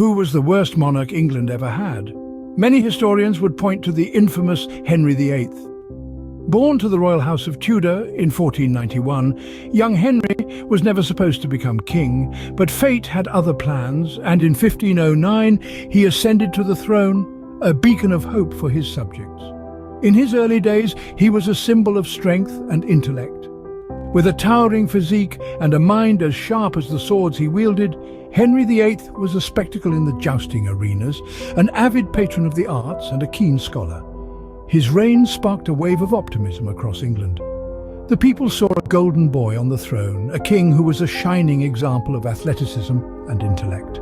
who was the worst monarch England ever had? Many historians would point to the infamous Henry VIII. Born to the royal house of Tudor in 1491, young Henry was never supposed to become king, but fate had other plans, and in 1509 he ascended to the throne, a beacon of hope for his subjects. In his early days, he was a symbol of strength and intellect. With a towering physique and a mind as sharp as the swords he wielded, Henry VIII was a spectacle in the jousting arenas, an avid patron of the arts and a keen scholar. His reign sparked a wave of optimism across England. The people saw a golden boy on the throne, a king who was a shining example of athleticism and intellect.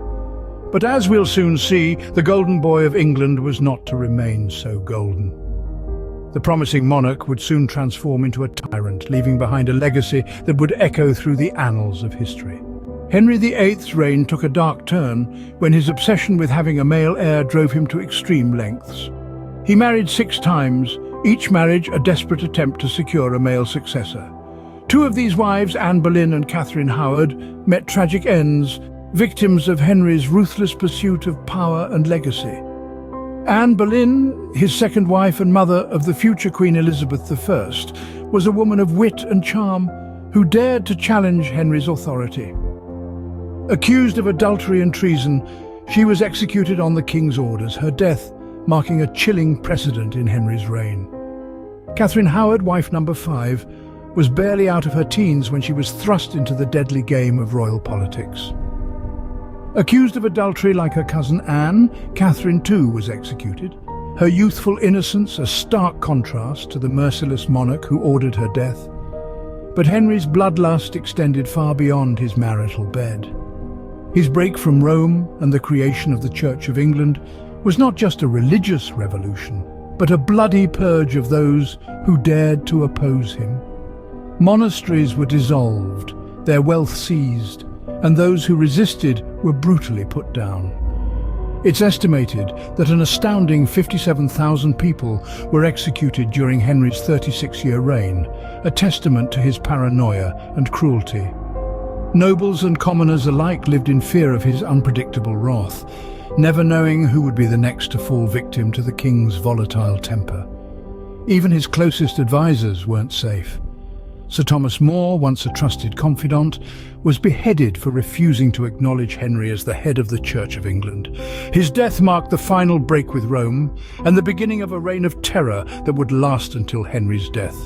But as we'll soon see, the golden boy of England was not to remain so golden. The promising monarch would soon transform into a tyrant, leaving behind a legacy that would echo through the annals of history. Henry VIII's reign took a dark turn when his obsession with having a male heir drove him to extreme lengths. He married 6 times, each marriage a desperate attempt to secure a male successor. 2 of these wives, Anne Boleyn and Catherine Howard, met tragic ends, victims of Henry's ruthless pursuit of power and legacy. Anne Boleyn, his second wife and mother of the future Queen Elizabeth I, was a woman of wit and charm who dared to challenge Henry's authority. Accused of adultery and treason, she was executed on the king's orders, her death marking a chilling precedent in Henry's reign. Catherine Howard, wife number 5, was barely out of her teens when she was thrust into the deadly game of royal politics. Accused of adultery like her cousin Anne, Catherine too was executed, her youthful innocence a stark contrast to the merciless monarch who ordered her death. But Henry's bloodlust extended far beyond his marital bed. His break from Rome and the creation of the Church of England was not just a religious revolution, but a bloody purge of those who dared to oppose him. Monasteries were dissolved, their wealth seized, and those who resisted were brutally put down. It's estimated that an astounding 57,000 people were executed during Henry's 36-year reign, a testament to his paranoia and cruelty. Nobles and commoners alike lived in fear of his unpredictable wrath, never knowing who would be the next to fall victim to the king's volatile temper. Even his closest advisors weren't safe. Sir Thomas More, once a trusted confidant, was beheaded for refusing to acknowledge Henry as the head of the Church of England. His death marked the final break with Rome and the beginning of a reign of terror that would last until Henry's death.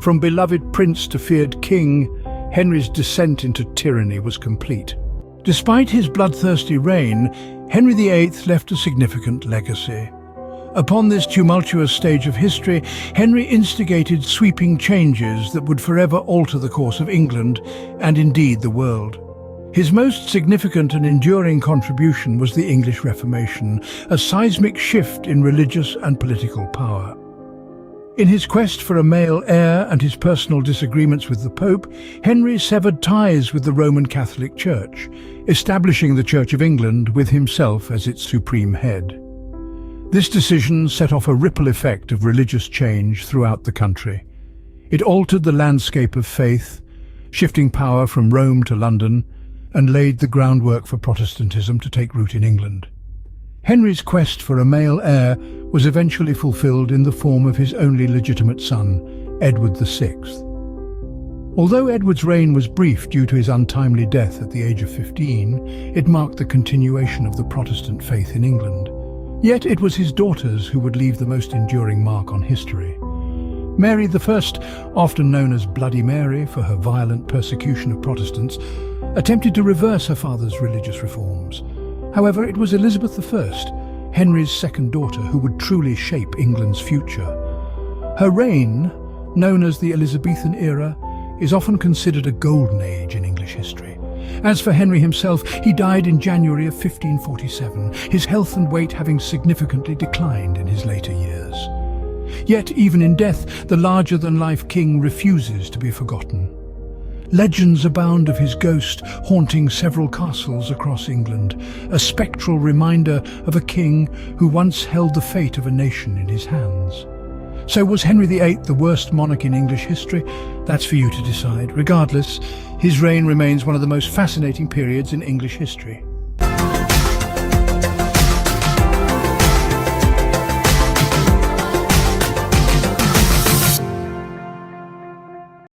From beloved prince to feared king, Henry's descent into tyranny was complete. Despite his bloodthirsty reign, Henry VIII left a significant legacy. Upon this tumultuous stage of history, Henry instigated sweeping changes that would forever alter the course of England and indeed the world. His most significant and enduring contribution was the English Reformation, a seismic shift in religious and political power. In his quest for a male heir and his personal disagreements with the Pope, Henry severed ties with the Roman Catholic Church, establishing the Church of England with himself as its supreme head. This decision set off a ripple effect of religious change throughout the country. It altered the landscape of faith, shifting power from Rome to London, and laid the groundwork for Protestantism to take root in England. Henry's quest for a male heir was eventually fulfilled in the form of his only legitimate son, Edward VI. Although Edward's reign was brief due to his untimely death at the age of 15, it marked the continuation of the Protestant faith in England. Yet it was his daughters who would leave the most enduring mark on history. Mary I, often known as Bloody Mary for her violent persecution of Protestants, attempted to reverse her father's religious reforms. However, it was Elizabeth I, Henry's second daughter, who would truly shape England's future. Her reign, known as the Elizabethan era, is often considered a golden age in English history. As for Henry himself, he died in January of 1547, his health and weight having significantly declined in his later years. Yet, even in death, the larger-than-life king refuses to be forgotten. Legends abound of his ghost haunting several castles across England, a spectral reminder of a king who once held the fate of a nation in his hands. So was Henry VIII the worst monarch in English history? That's for you to decide. Regardless, his reign remains one of the most fascinating periods in English history.